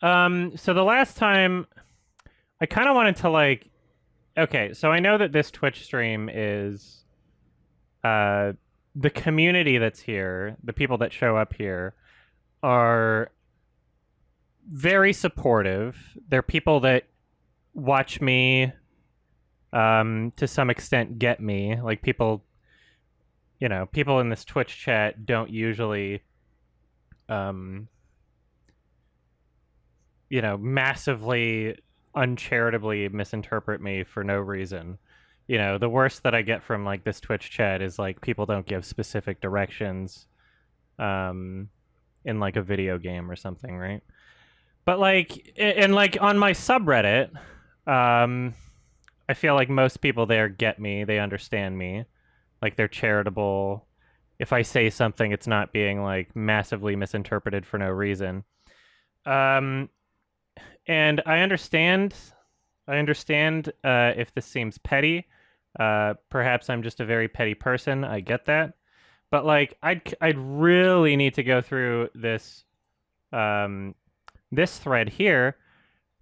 So the last time I kind of wanted to okay, so I know that this Twitch stream is uh the community that's here, the people that show up here are very supportive. They're people that watch me to some extent get me. Like people in this Twitch chat don't usually um massively uncharitably misinterpret me for no reason. The worst that I get from like this Twitch chat is like people don't give specific directions um in like a video game or something, right? But like and like on my subreddit, um I feel like most people there get me, they understand me. Like they're charitable. If I say something, it's not being like massively misinterpreted for no reason. Um and I understand if this seems petty. Perhaps I'm just a very petty person. I get that. But like I'd really need to go through um this thread here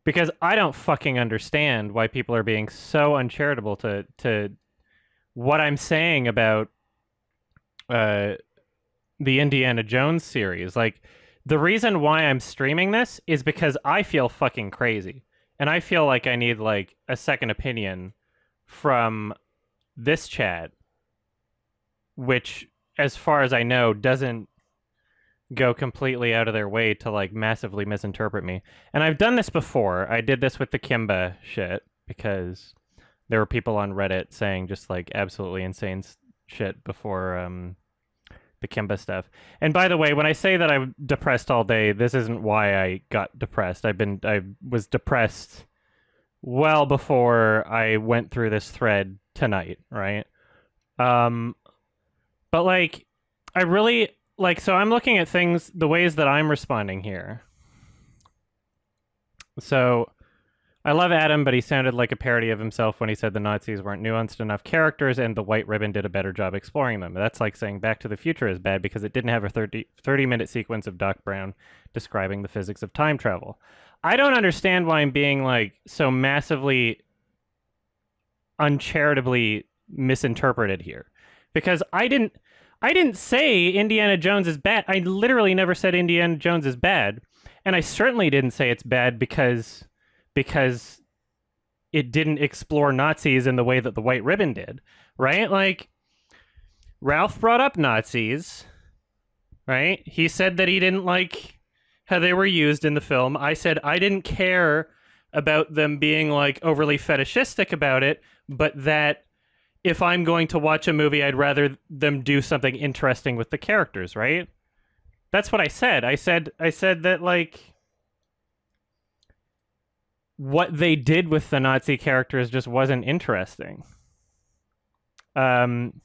because I don't fucking understand why people are being so uncharitable to what I'm saying about uh the Indiana Jones series. Like the reason why I'm streaming this is because I feel fucking crazy. And I feel like I need like a second opinion from this chat, which as far as I know doesn't go completely out of their way to like massively misinterpret me. And I've done this before. I did this with the Kimba shit because there were people on Reddit saying just like absolutely insane shit before the Kimba stuff. And by the way, when I say that I'm depressed all day, this isn't why I got depressed. I was depressed well before I went through this thread tonight, right? Um but like I really like so I'm looking at things the ways that I'm responding here. So I love Adam, but he sounded like a parody of himself when he said the Nazis weren't nuanced enough characters and the White Ribbon did a better job exploring them. That's like saying Back to the Future is bad because it didn't have a 30-minute sequence of Doc Brown describing the physics of time travel. I don't understand why I'm being like so massively uncharitably misinterpreted here. Because I didn't say Indiana Jones is bad. I literally never said Indiana Jones is bad. And I certainly didn't say it's bad because it didn't explore Nazis in the way that the White Ribbon did, right? Like, Ralph brought up Nazis, right? He said that he didn't like how they were used in the film. I said I didn't care about them being, like, overly fetishistic about it, but that if I'm going to watch a movie, I'd rather them do something interesting with the characters, right? That's what I said. I said that, like, what they did with the Nazi characters just wasn't interesting. Yeah,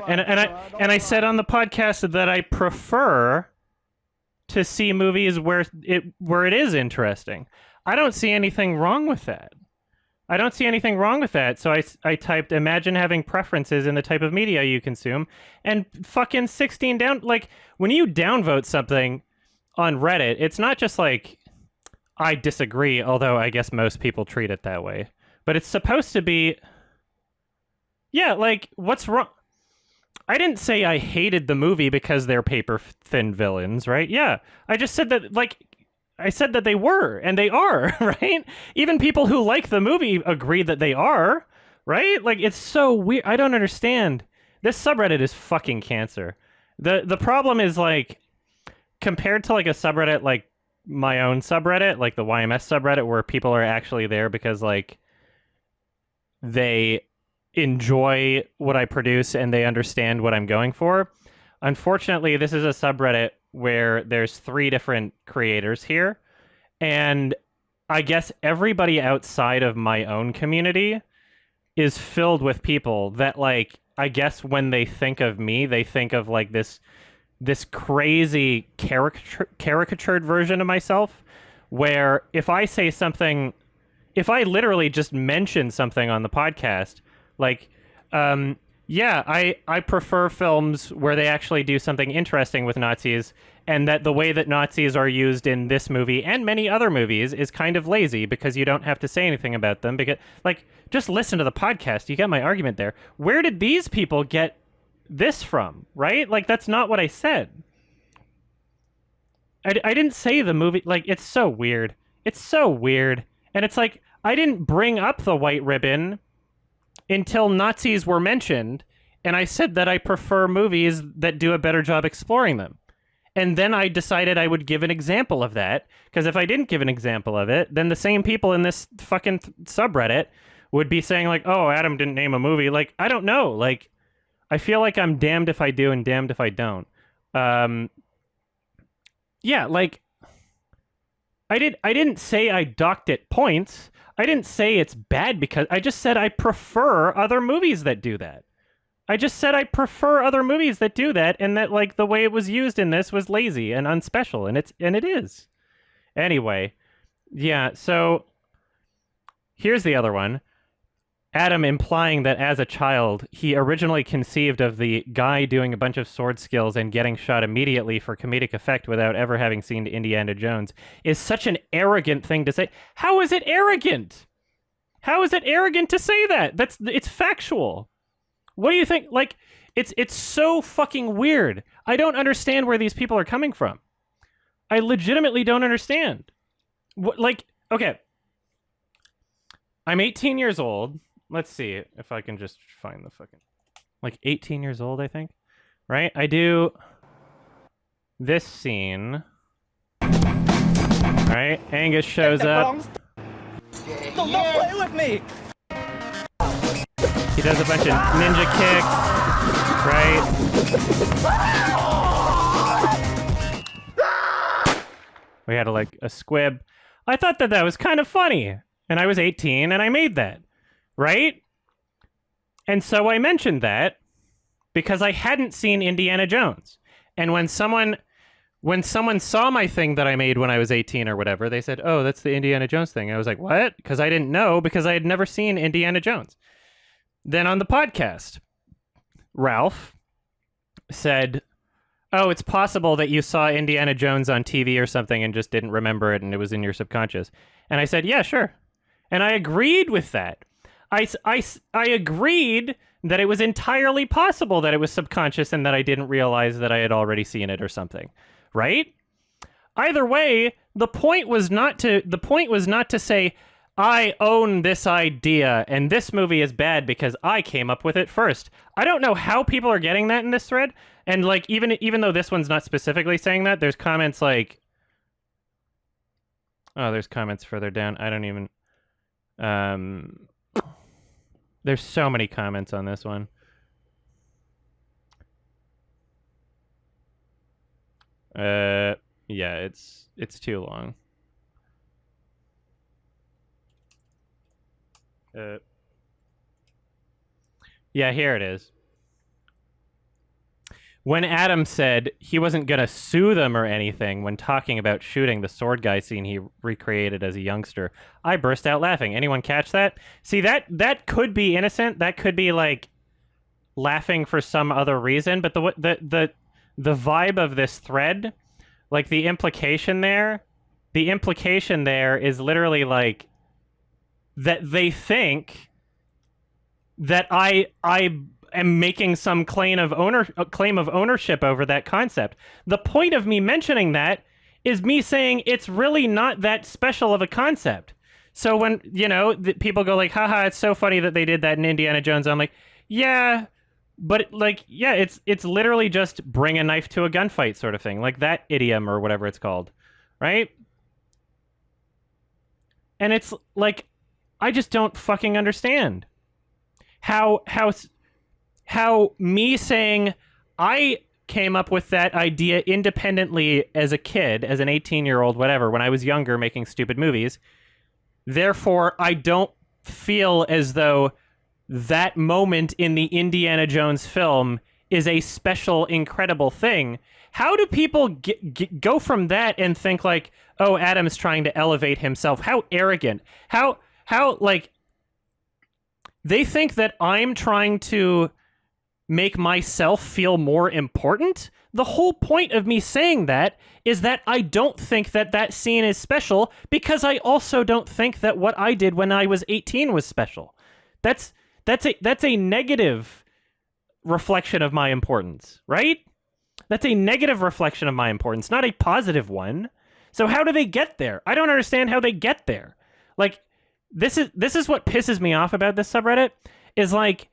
and I said on the podcast that I prefer to see movies where it is interesting. I don't see anything wrong with that. So I typed, imagine having preferences in the type of media you consume, and fucking 16 down. Like, when you downvote something on Reddit, it's not just like, I disagree, although I guess most people treat it that way. But it's supposed to be, yeah, like, what's wrong? I didn't say I hated the movie because they're paper-thin villains, right? Yeah, I just said that, like, I said that they were, and they are, right? Even people who like the movie agree that they are, right? Like, it's so weird. I don't understand. This subreddit is fucking cancer. The problem is, like, compared to, like, a subreddit like my own subreddit, like the YMS subreddit, where people are actually there because like they enjoy what I produce and they understand what I'm going for. Unfortunately, this is a subreddit where there's 3 different creators here, and I guess everybody outside of my own community is filled with people that, like, I guess when they think of me, they think of like this crazy caricatured version of myself, where if I say something, if I literally just mention something on the podcast, like yeah, I prefer films where they actually do something interesting with Nazis, and that the way that Nazis are used in this movie and many other movies is kind of lazy because you don't have to say anything about them. Because, like, just listen to the podcast. You get my argument there. Where did these people get this from, right? Like, that's not what I said. I didn't say the movie. Like, it's so weird. It's so weird. And it's like, I didn't bring up the white ribbon until Nazis were mentioned, and I said that I prefer movies that do a better job exploring them. And then I decided I would give an example of that, because if I didn't give an example of it, then the same people in this fucking subreddit would be saying, like, oh, Adam didn't name a movie. Like, I don't know. Like, I feel like I'm damned if I do and damned if I don't. Yeah, like, I didn't say I docked it points. I didn't say it's bad because I just said I prefer other movies that do that. I just said I prefer other movies that do that, and that, like, the way it was used in this was lazy and unspecial, and it is. Anyway, yeah, so here's the other one. Adam implying that as a child, he originally conceived of the guy doing a bunch of sword skills and getting shot immediately for comedic effect without ever having seen Indiana Jones is such an arrogant thing to say. How is it arrogant? How is it arrogant to say that? It's factual. What do you think? Like, it's so fucking weird. I don't understand where these people are coming from. I legitimately don't understand. Like, okay. I'm 18 years old. Let's see if I can just find the fucking... Like, 18 years old, I think. Right? I do this scene. Right? Angus shows up. Don't play with me! He does a bunch of ninja kicks. Right? We had a squib. I thought that was kind of funny. And I was 18 and I made that. Right? And so I mentioned that because I hadn't seen Indiana Jones. And when someone saw my thing that I made when I was 18 or whatever, they said, oh, that's the Indiana Jones thing. I was like, what? Because I didn't know, because I had never seen Indiana Jones. Then on the podcast, Ralph said, oh, it's possible that you saw Indiana Jones on TV or something and just didn't remember it and it was in your subconscious. And I said, yeah, sure. And I agreed with that. I agreed that it was entirely possible that it was subconscious and that I didn't realize that I had already seen it or something, right? Either way, the point was not to say I own this idea and this movie is bad because I came up with it first. I don't know how people are getting that in this thread, and like even though this one's not specifically saying that, there's comments like, oh, there's comments further down. I don't even. There's so many comments on this one. Yeah, it's too long. Yeah, here it is. When Adam said he wasn't gonna sue them or anything when talking about shooting the sword guy scene he recreated as a youngster, I burst out laughing. Anyone catch that? See, that could be innocent. That could be like laughing for some other reason. But the vibe of this thread, like the implication there is literally like that they think that I am making some claim of ownership over that concept. The point of me mentioning that is me saying it's really not that special of a concept. So when, people go like, haha, it's so funny that they did that in Indiana Jones, I'm like, yeah, but like, yeah, it's literally just bring a knife to a gunfight sort of thing, like that idiom or whatever it's called, right? And it's like, I just don't fucking understand how me saying I came up with that idea independently as a kid, as an 18-year-old, whatever, when I was younger making stupid movies. Therefore, I don't feel as though that moment in the Indiana Jones film is a special, incredible thing. How do people go from that and think like, oh, Adam's trying to elevate himself? How arrogant. How like, they think that I'm trying to make myself feel more important. The whole point of me saying that is that I don't think that that scene is special, because I also don't think that what I did when I was 18 was special. That's a negative reflection of my importance, right? That's a negative reflection of my importance, not a positive one. So how do they get there? I don't understand how they get there. Like, this is what pisses me off about this subreddit, is like,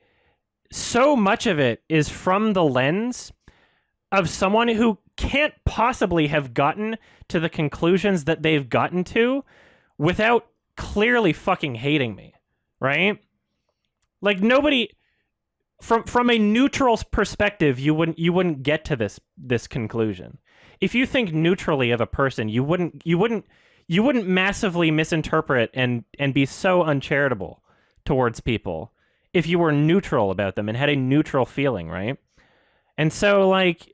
so much of it is from the lens of someone who can't possibly have gotten to the conclusions that they've gotten to without clearly fucking hating me, right? Like, nobody from a neutral perspective, you wouldn't get to this conclusion. If you think neutrally of a person, you wouldn't massively misinterpret and be so uncharitable towards people if you were neutral about them and had a neutral feeling, right? And so, like,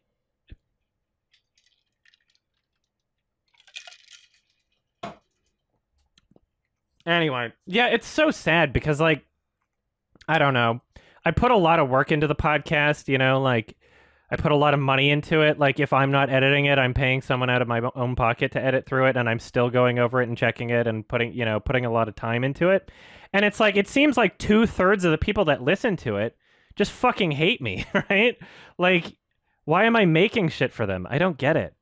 anyway, yeah, it's so sad because, like, I don't know. I put a lot of work into the podcast, you know, like, I put a lot of money into it. Like, if I'm not editing it, I'm paying someone out of my own pocket to edit through it, and I'm still going over it and checking it and putting a lot of time into it. And it's like, it seems like 2/3 of the people that listen to it just fucking hate me, right? Like, why am I making shit for them? I don't get it.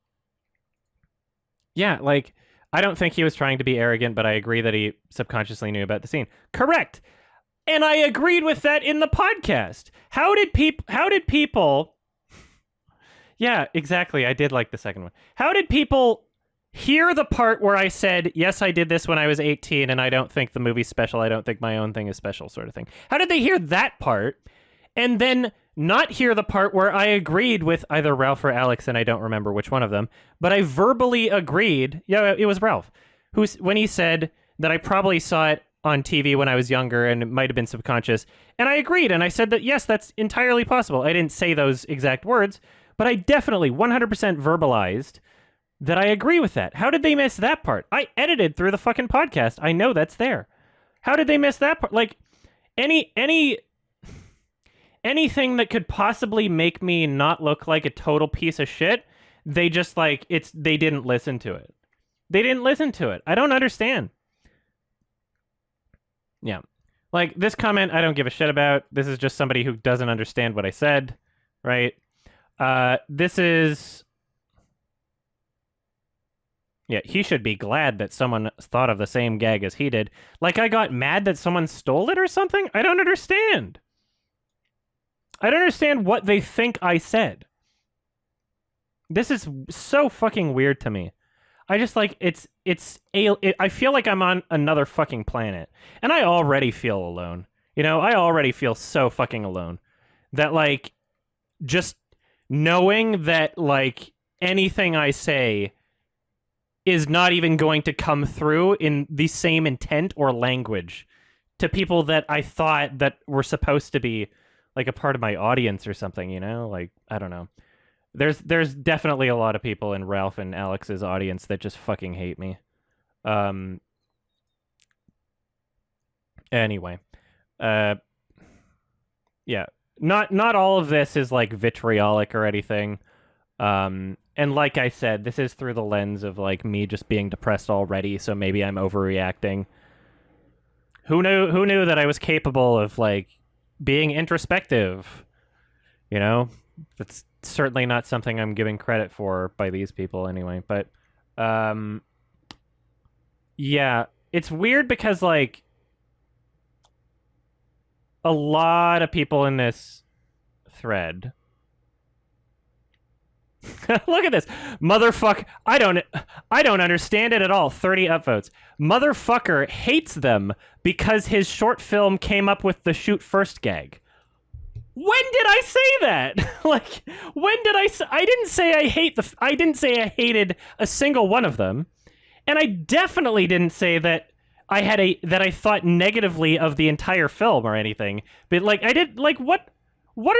Yeah, like, I don't think he was trying to be arrogant, but I agree that he subconsciously knew about the scene. Correct. And I agreed with that in the podcast. How did people... Yeah, exactly. I did like the second one. How did people hear the part where I said, yes, I did this when I was 18, and I don't think the movie's special, I don't think my own thing is special, sort of thing? How did they hear that part and then not hear the part where I agreed with either Ralph or Alex, and I don't remember which one of them, but I verbally agreed, yeah, it was Ralph, when he said that I probably saw it on TV when I was younger and it might have been subconscious, and I agreed, and I said that, yes, that's entirely possible. I didn't say those exact words, but I definitely 100% verbalized that I agree with that. How did they miss that part? I edited through the fucking podcast. I know that's there. How did they miss that part? Like, anything that could possibly make me not look like a total piece of shit, they just, like, they didn't listen to it. They didn't listen to it. I don't understand. Yeah. Like, this comment, I don't give a shit about. This is just somebody who doesn't understand what I said, right? This is... Yeah, he should be glad that someone thought of the same gag as he did. Like, I got mad that someone stole it or something? I don't understand. I don't understand what they think I said. This is so fucking weird to me. I just, like, I feel like I'm on another fucking planet. And I already feel alone. You know, I already feel so fucking alone. That, like, just knowing that, like, anything I say is not even going to come through in the same intent or language to people that I thought that were supposed to be, like, a part of my audience or something, you know? Like, I don't know. There's definitely a lot of people in Ralph and Alex's audience that just fucking hate me. Anyway. Yeah. Not all of this is, like, vitriolic or anything. And like I said, this is through the lens of, like, me just being depressed already, so maybe I'm overreacting. Who knew that I was capable of, like, being introspective? You know? That's certainly not something I'm giving credit for by these people anyway. But, yeah. It's weird because, like, a lot of people in this thread... Look at this. Motherfucker. I don't understand it at all. 30 upvotes. Motherfucker hates them because his short film came up with the shoot first gag. When did I say that? Like, when did I didn't say I didn't say I hated a single one of them. And I definitely didn't say that I thought negatively of the entire film or anything. But, like, I did, like, what are...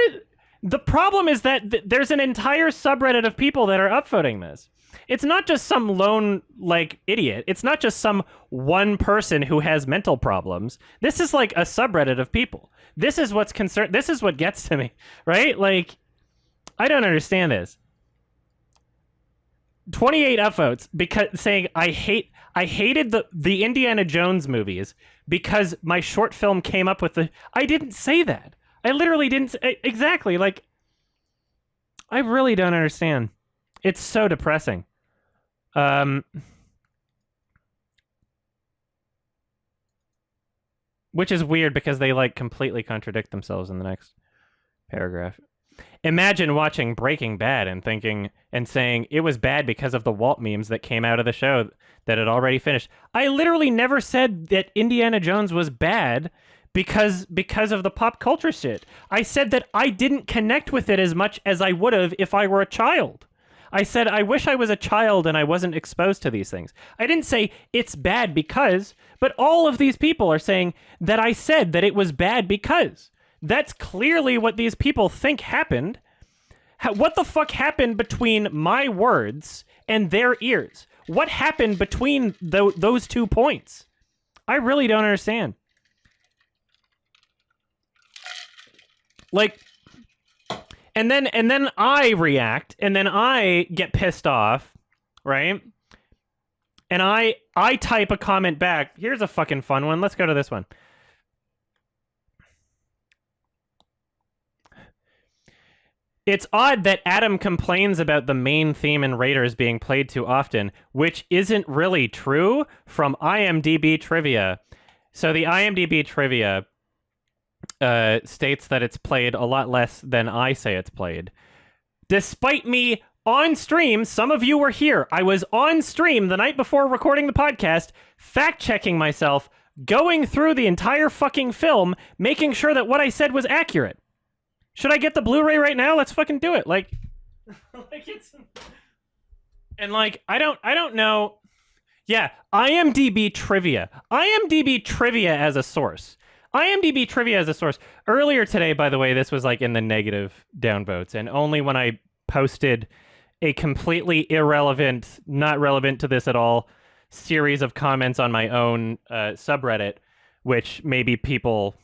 The problem is that there's an entire subreddit of people that are upvoting this. It's not just some lone, like, idiot. It's not just some one person who has mental problems. This is like a subreddit of people. This is what's concerned. This is what gets to me, right? Like, I don't understand this. 28 upvotes because saying I hated the Indiana Jones movies because my short film came up with the. I didn't say that. I literally didn't say, exactly. Like, I really don't understand. It's so depressing. Which is weird because they like completely contradict themselves in the next paragraph. Imagine watching Breaking Bad and thinking and saying it was bad because of the Walt memes that came out of the show that had already finished. I literally never said that Indiana Jones was bad because of the pop culture shit. I said that I didn't connect with it as much as I would have if I were a child. I said I wish I was a child and I wasn't exposed to these things. I didn't say it's bad because, but all of these people are saying that I said that it was bad because. That's clearly what these people think happened. What the fuck happened between my words and their ears? What happened between those 2 points? I really don't understand. Like, and then I react, and then I get pissed off, right? And I type a comment back. Here's a fucking fun one. Let's go to this one. It's odd that Adam complains about the main theme in Raiders being played too often, which isn't really true, from IMDb trivia. So the IMDb trivia states that it's played a lot less than I say it's played. Despite me on stream, some of you were here. I was on stream the night before recording the podcast, fact-checking myself, going through the entire fucking film, making sure that what I said was accurate. Should I get the Blu-ray right now? Let's fucking do it. Like, it's, and like, I don't know. Yeah, IMDb trivia. IMDb trivia as a source. IMDb trivia as a source. Earlier today, by the way, this was like in the negative downvotes, and only when I posted a completely irrelevant, not relevant to this at all, series of comments on my own subreddit, which maybe people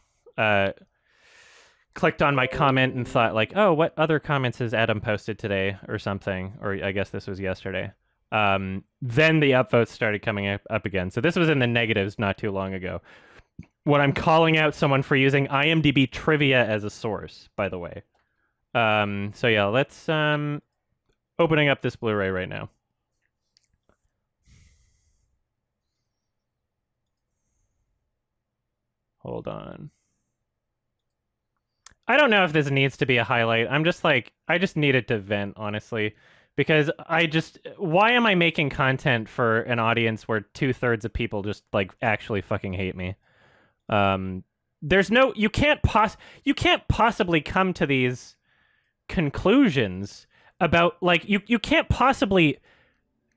clicked on my comment and thought like, oh, what other comments has Adam posted today or something? Or I guess this was yesterday. Then the upvotes started coming up again. So this was in the negatives not too long ago. When I'm calling out someone for using IMDb trivia as a source, by the way. So yeah, let's opening up this Blu-ray right now. Hold on. I don't know if this needs to be a highlight. I'm just like, I just needed to vent, honestly. Because why am I making content for an audience where 2/3 of people just, like, actually fucking hate me? There's no, you can't possibly come to these conclusions about, like, you can't possibly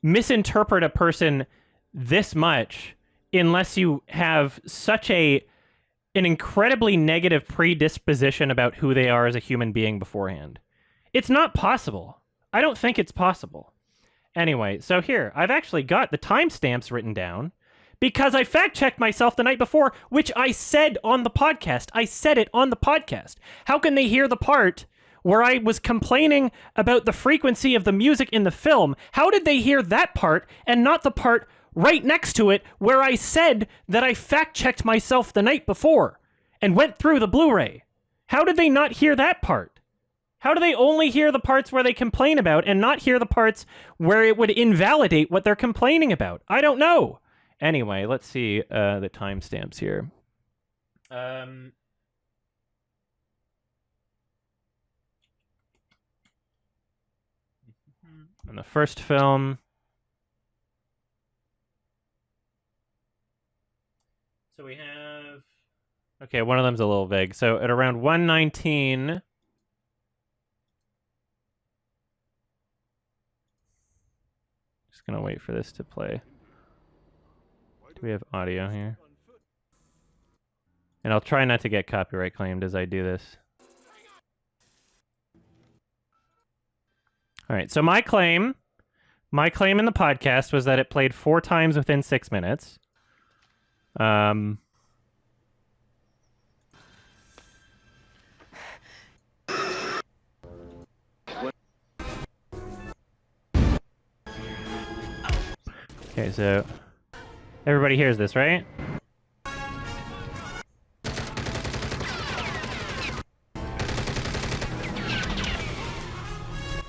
misinterpret a person this much unless you have such an incredibly negative predisposition about who they are as a human being beforehand. It's not possible. I don't think it's possible. Anyway, so here, I've actually got the timestamps written down because I fact-checked myself the night before, which I said on the podcast. I said it on the podcast. How can they hear the part where I was complaining about the frequency of the music in the film? How did they hear that part and not the part right next to it where I said that I fact-checked myself the night before and went through the Blu-ray? How did they not hear that part? How do they only hear the parts where they complain about and not hear the parts where it would invalidate what they're complaining about? I don't know. Anyway, let's see the timestamps here. In the first film... So we have... Okay, one of them's a little vague. So at around 1:19... Just gonna wait for this to play. Do we have audio here? And I'll try not to get copyright claimed as I do this. Alright, so my claim My claim in the podcast was that it played 4 times within 6 minutes. Okay, so everybody hears this, right?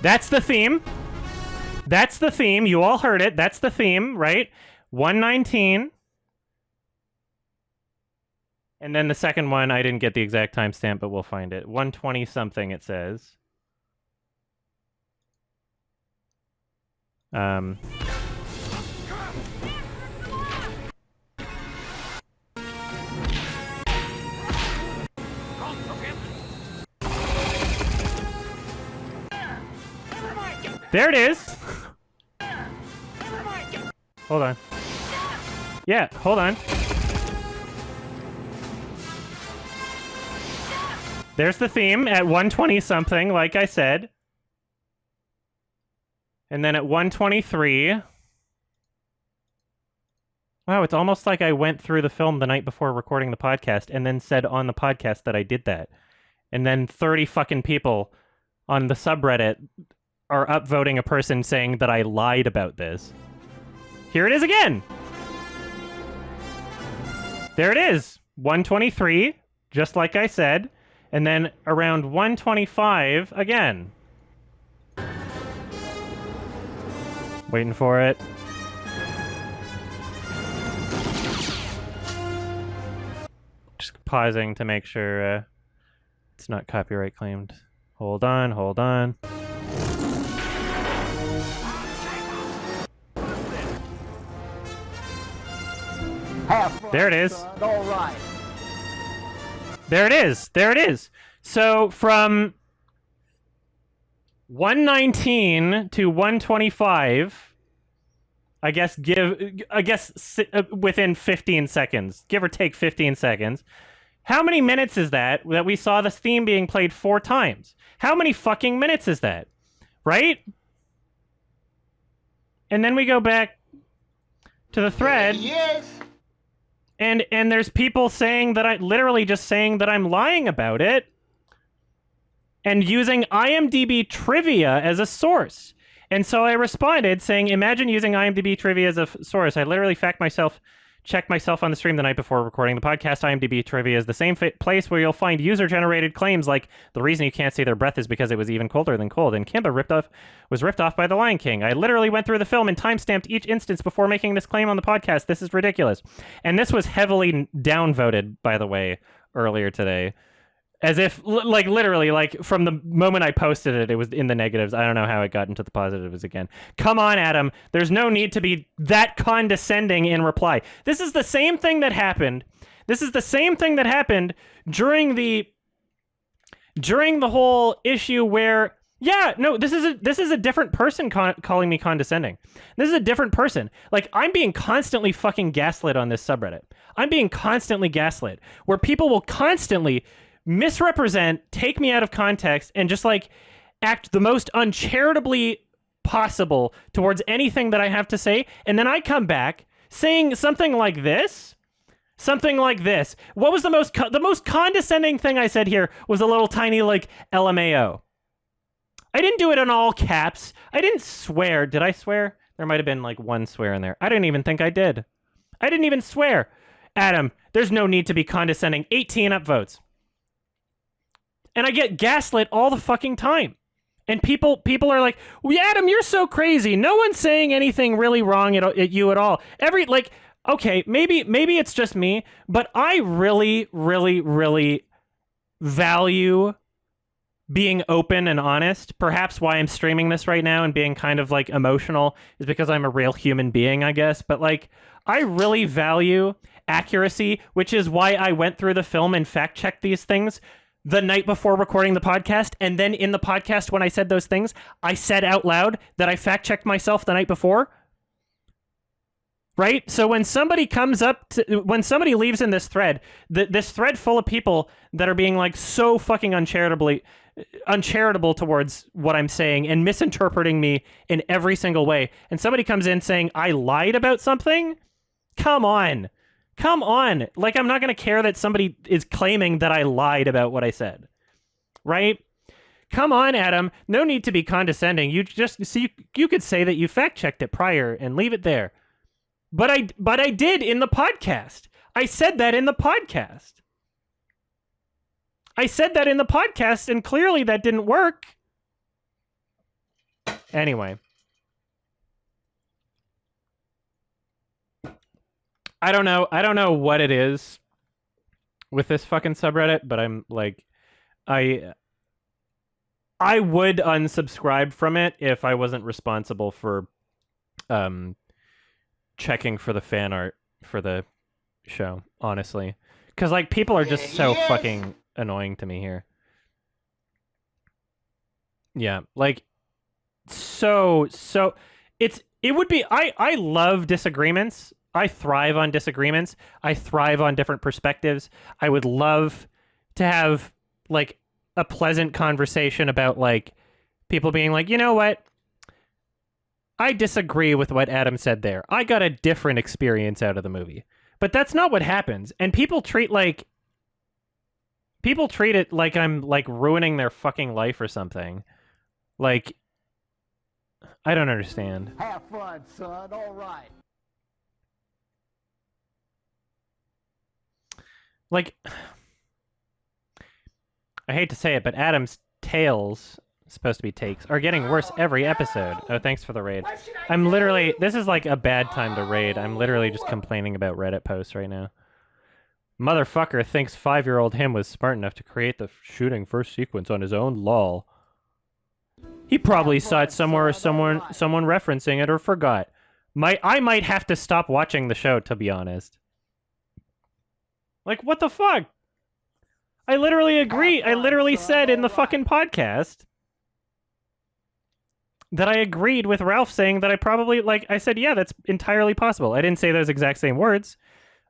That's the theme. That's the theme. You all heard it. That's the theme, right? 119. And then the second one, I didn't get the exact timestamp, but we'll find it. 120 something, it says. There it is. Hold on. Yeah, hold on. There's the theme at 120 something, like I said. And then at 123... Wow, it's almost like I went through the film the night before recording the podcast and then said on the podcast that I did that. And then 30 fucking people on the subreddit are upvoting a person saying that I lied about this. Here it is again! There it is! 123, just like I said. And then around 125 again. Waiting for it. Just pausing to make sure it's not copyright claimed. Hold on, hold on. There it is. All right. There it is. There it is. So from 119 to 125, I guess within 15 seconds, give or take 15 seconds. How many minutes is that we saw this theme being played 4 times? How many fucking minutes is that? Right? And then we go back to the thread. Yes. And there's people saying that literally just saying that I'm lying about it and using IMDb trivia as a source. And so I responded saying, imagine using IMDb trivia as a source. I literally checked myself on the stream the night before recording the podcast. IMDb trivia is the same place where you'll find user-generated claims like the reason you can't see their breath is because it was even colder than cold, and Kimba was ripped off by the Lion King. I literally went through the film and timestamped each instance before making this claim on the podcast. This is ridiculous. And this was heavily downvoted, by the way, earlier today. As if, literally, from the moment I posted it, it was in the negatives. I don't know how it got into the positives again. Come on, Adam. There's no need to be that condescending in reply. This is the same thing that happened. This is the same thing that happened during the whole issue where, yeah, no, this is a different person calling me condescending. This is a different person. I'm being constantly fucking gaslit on this subreddit. I'm being constantly gaslit, where people will constantly misrepresent, take me out of context, and just act the most uncharitably possible towards anything that I have to say, and then I come back saying something like this. What was the most condescending thing I said here was a little tiny LMAO. I didn't do it in all caps. I didn't swear. Did I swear? There might have been one swear in there. I didn't even think I did. I didn't even swear. Adam, there's no need to be condescending. 18 upvotes. And I get gaslit all the fucking time. And people are like, well, Adam, you're so crazy. No one's saying anything really wrong at you at all. Okay, maybe it's just me, but I really, really, really value being open and honest. Perhaps why I'm streaming this right now and being kind of emotional is because I'm a real human being, I guess. But I really value accuracy, which is why I went through the film and fact-checked these things the night before recording the podcast, and then in the podcast when I said those things, I said out loud that I fact-checked myself the night before. Right? So when somebody leaves in this thread, this thread full of people that are being so fucking uncharitably uncharitable towards what I'm saying and misinterpreting me in every single way, and somebody comes in saying I lied about something, come on. Like, I'm not going to care that somebody is claiming that I lied about what I said, right? Come on, Adam. No need to be condescending. You just see, you could say that you fact checked it prior and leave it there. But I did in the podcast. I said that in the podcast. And clearly that didn't work. Anyway. I don't know what it is with this fucking subreddit, but I'm like, I would unsubscribe from it if I wasn't responsible for checking for the fan art for the show, honestly. Because, like, people are just so fucking annoying to me here. Yeah, like, so it would be, I love disagreements. I thrive on disagreements. I thrive on different perspectives. I would love to have, like, a pleasant conversation about, like, people being like, you know what? I disagree with what Adam said there. I got a different experience out of the movie. But that's not what happens. And people treat it like I'm, like, ruining their fucking life or something. Like, I don't understand. Have fun, son. All right. Like, I hate to say it, but Adam's tales, supposed to be takes, are getting worse every episode. Oh, thanks for the raid. I'm literally, this is like a bad time to raid. I'm literally just complaining about Reddit posts right now. Motherfucker thinks 5-year-old him was smart enough to create the shooting first sequence on his own, lol. He probably saw it somewhere or someone referencing it or forgot. I might have to stop watching the show, to be honest. Like, what the fuck? I literally agree. I literally said in the fucking podcast that I agreed with Ralph saying that I probably, like, I said, yeah, that's entirely possible. I didn't say those exact same words.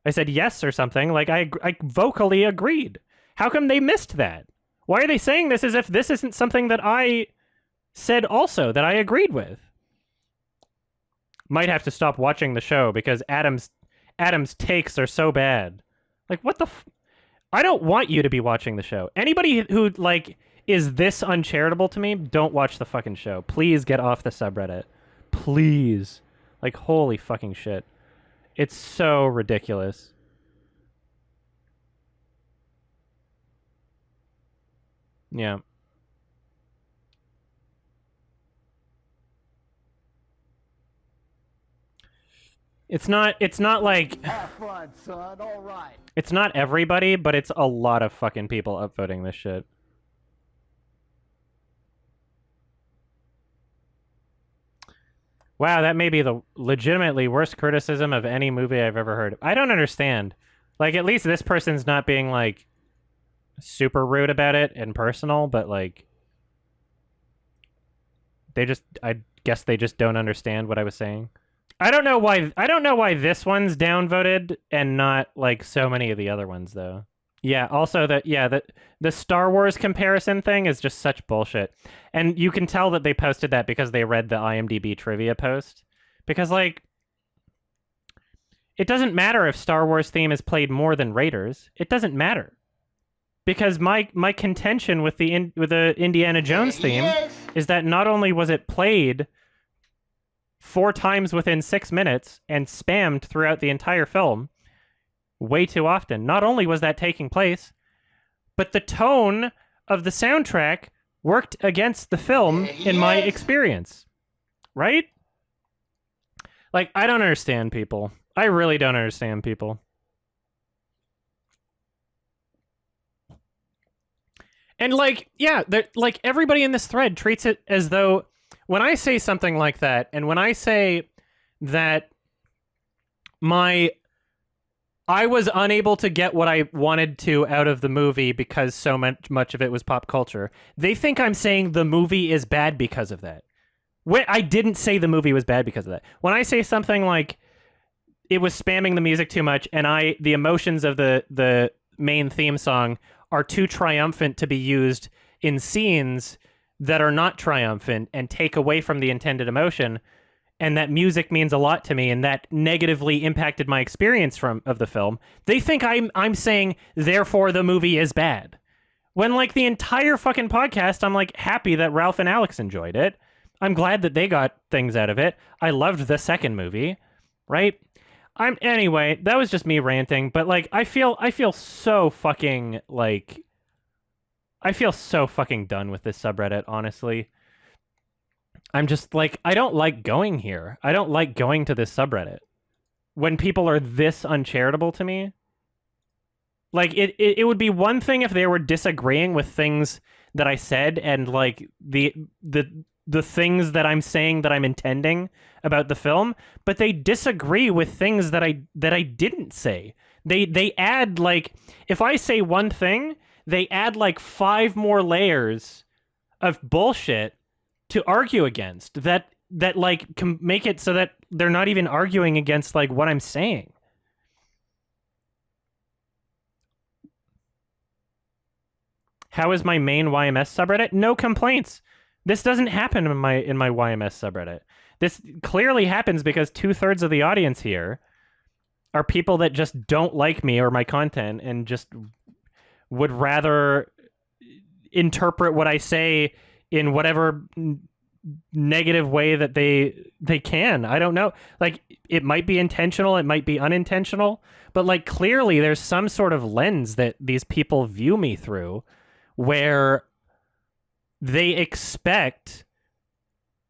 I said yes or something. Like, I vocally agreed. How come they missed that? Why are they saying this as if this isn't something that I said also, that I agreed with? Might have to stop watching the show because Adam's takes are so bad. Like, what the I don't want you to be watching the show. Anybody who, like, is this uncharitable to me, don't watch the fucking show. Please get off the subreddit. Please. Like, holy fucking shit. It's so ridiculous. Yeah. It's not like... Have fun, son. All right. It's not everybody, but it's a lot of fucking people upvoting this shit. Wow, that may be the legitimately worst criticism of any movie I've ever heard. I don't understand. Like, at least this person's not being, like, super rude about it and personal, but, like, I guess they just don't understand what I was saying. I don't know why this one's downvoted and not, like, so many of the other ones, though. Yeah, also the Star Wars comparison thing is just such bullshit. And you can tell that they posted that because they read the IMDb trivia post. Because, like, it doesn't matter if Star Wars theme is played more than Raiders. It doesn't matter. Because my contention with the Indiana Jones theme is that not only was it played 4 times within 6 minutes and spammed throughout the entire film way too often. Not only was that taking place, but the tone of the soundtrack worked against the film in my experience. Right? Like, I don't understand people. I really don't understand people. And, like, yeah, like, everybody in this thread treats it as though when I say something like that, and when I say that I was unable to get what I wanted to out of the movie because so much of it was pop culture, they think I'm saying the movie is bad because of that. I didn't say the movie was bad because of that. When I say something like it was spamming the music too much and the emotions of the main theme song are too triumphant to be used in scenes that are not triumphant and take away from the intended emotion, and that music means a lot to me, and that negatively impacted my experience of the film, they think I'm saying therefore the movie is bad. When like the entire fucking podcast, I'm like happy that Ralph and Alex enjoyed it. I'm glad that they got things out of it. I loved the second movie, right? Anyway, that was just me ranting, but like I feel so fucking like I feel so fucking done with this subreddit, honestly. I'm just like, I don't like going here. I don't like going to this subreddit. When people are this uncharitable to me, like it would be one thing if they were disagreeing with things that I said and like the things that I'm saying that I'm intending about the film, but they disagree with things that I didn't say. They add like, if I say one thing, they add like 5 more layers of bullshit to argue against that like can make it so that they're not even arguing against like what I'm saying. How is my main YMS subreddit? No complaints. This doesn't happen in my YMS subreddit. This clearly happens because 2/3 of the audience here are people that just don't like me or my content and just would rather interpret what I say in whatever negative way that they can. I don't know. Like, it might be intentional, it might be unintentional, but like clearly there's some sort of lens that these people view me through where they expect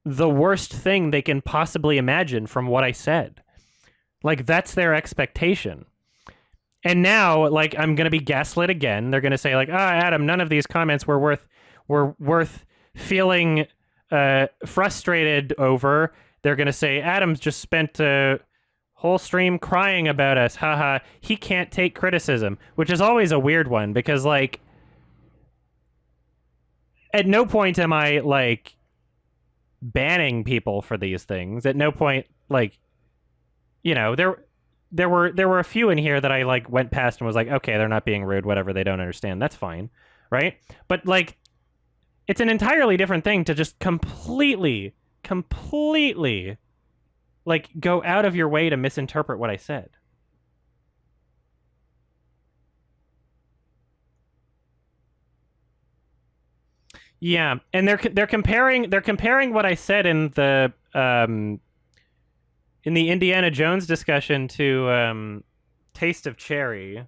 the worst thing they can possibly imagine from what I said. Like, that's their expectation. And now, like, I'm going to be gaslit again. They're going to say, like, Adam, none of these comments were worth feeling frustrated over. They're going to say, Adam's just spent a whole stream crying about us. Haha, he can't take criticism, which is always a weird one because, like, at no point am I, like, banning people for these things. At no point, like, you know, there were a few in here that I like went past and was like, okay, they're not being rude, whatever, they don't understand, that's fine, right? But like, it's an entirely different thing to just completely like go out of your way to misinterpret what I said. Yeah, and they're comparing what I said in the Indiana Jones discussion to Taste of Cherry.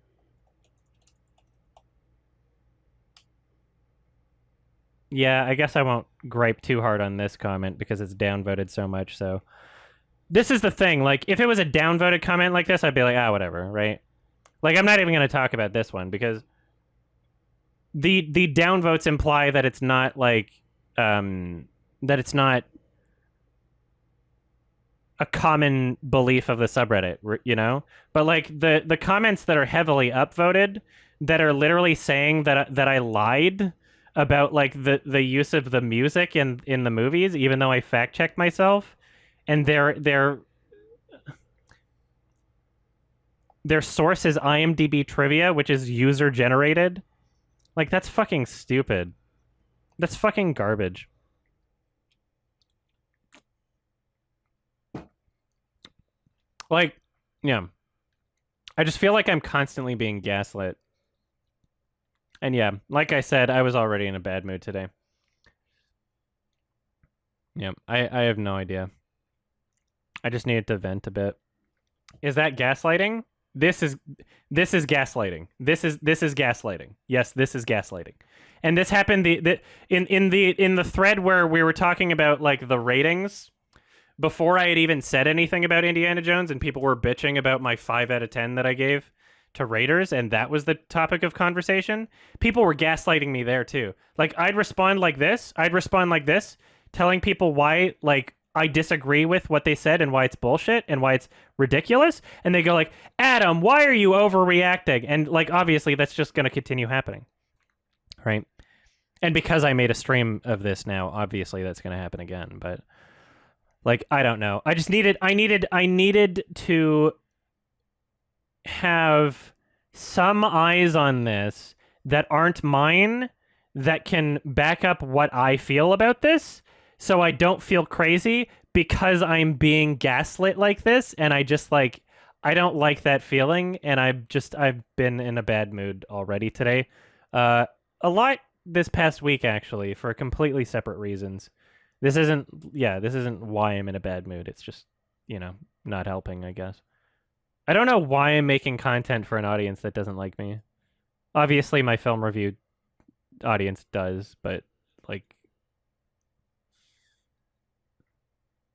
Yeah, I guess I won't gripe too hard on this comment because it's downvoted so much. So this is the thing. Like, if it was a downvoted comment like this, I'd be like, whatever, right? Like, I'm not even going to talk about this one because the downvotes imply that it's not like that it's not a common belief of the subreddit, you know? But like the comments that are heavily upvoted that are literally saying that I lied about like the use of the music in the movies, even though I fact checked myself, and their source is IMDb trivia, which is user generated. Like, that's fucking stupid. That's fucking garbage. Like, yeah. I just feel like I'm constantly being gaslit. And yeah, like I said, I was already in a bad mood today. Yeah, I have no idea. I just needed to vent a bit. Is that gaslighting? This is gaslighting. This is gaslighting. Yes, this is gaslighting. And this happened in the thread where we were talking about like the ratings before I had even said anything about Indiana Jones, and people were bitching about my 5 out of 10 that I gave to raters, and that was the topic of conversation. People were gaslighting me there too. Like, I'd respond like this, telling people why like I disagree with what they said and why it's bullshit and why it's ridiculous, and they go like, Adam, why are you overreacting? And like, obviously that's just going to continue happening, right? And because I made a stream of this now, obviously that's going to happen again. But like, I don't know. I needed to have some eyes on this that aren't mine, that can back up what I feel about this, so I don't feel crazy because I'm being gaslit like this, and I just like I don't like that feeling, and I've been in a bad mood already today. A lot this past week actually for completely separate reasons. This isn't why I'm in a bad mood. It's just, not helping, I guess. I don't know why I'm making content for an audience that doesn't like me. Obviously my film review audience does, but like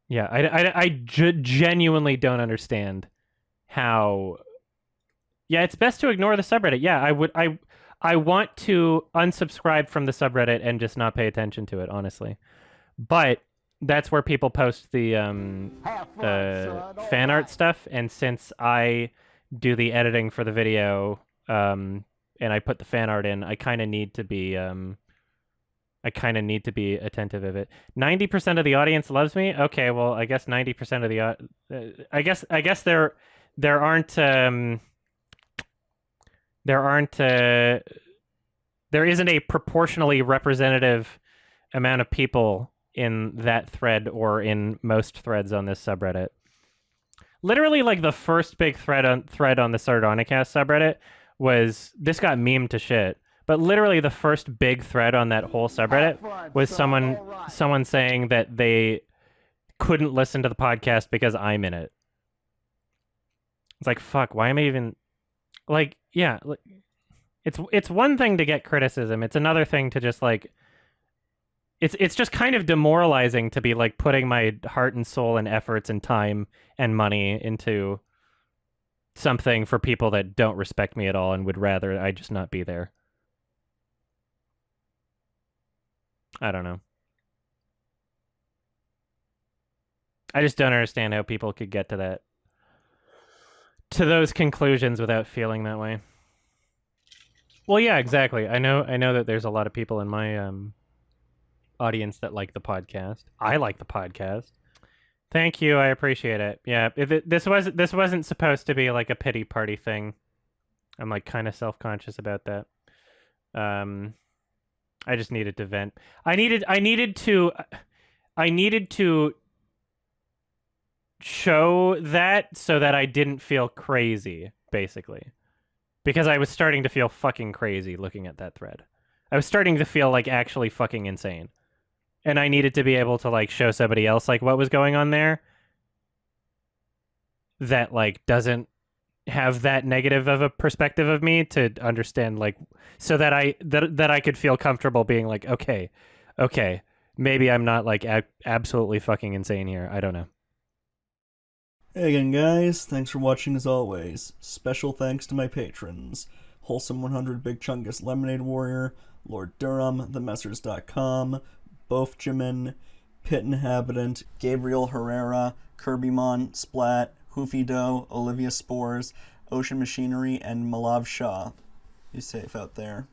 yeah, I genuinely don't understand how. Yeah, it's best to ignore the subreddit. Yeah, I want to unsubscribe from the subreddit and just not pay attention to it, honestly. But that's where people post the Have fun, son. fan art Alright. stuff, and since I do the editing for the video, and I put the fan art in, I kind of need to be attentive of it. 90% of the audience loves me. Okay, well, I guess 90% of the I guess there aren't there isn't a proportionally representative amount of people in that thread or in most threads on this subreddit. Literally, like the first big thread on the Sardonicast subreddit was this got memed to shit. But literally, the first big thread on that whole subreddit Have fun, was son. Alright. someone saying that they couldn't listen to the podcast because I'm in it. It's like, fuck, why am I even like, yeah, it's one thing to get criticism. It's another thing to just like it's just kind of demoralizing to be like putting my heart and soul and efforts and time and money into something for people that don't respect me at all and would rather I just not be there. I don't know. I just don't understand how people could get to those conclusions without feeling that way. Well, yeah, exactly. I know that there's a lot of people in my audience that like the podcast. I like the podcast. Thank you. I appreciate it. Yeah, this wasn't supposed to be like a pity party thing. I'm like kind of self-conscious about that. I just needed to vent. I needed to show that so that I didn't feel crazy, basically. Because I was starting to feel fucking crazy looking at that thread. I was starting to feel like actually fucking insane. And I needed to be able to like show somebody else like what was going on there that like doesn't have that negative of a perspective of me to understand like so that I could feel comfortable being like okay, maybe I'm not like absolutely fucking insane here. I don't know. Hey again guys, thanks for watching as always. Special thanks to my patrons. Wholesome100 Big Chungus Lemonade Warrior, Lord Durham, themessers.com, Both Jimin, Pit Inhabitant, Gabriel Herrera, Kirbymon, Splat, Hoofy Doe, Olivia Spores, Ocean Machinery, and Malav Shah. Be safe out there.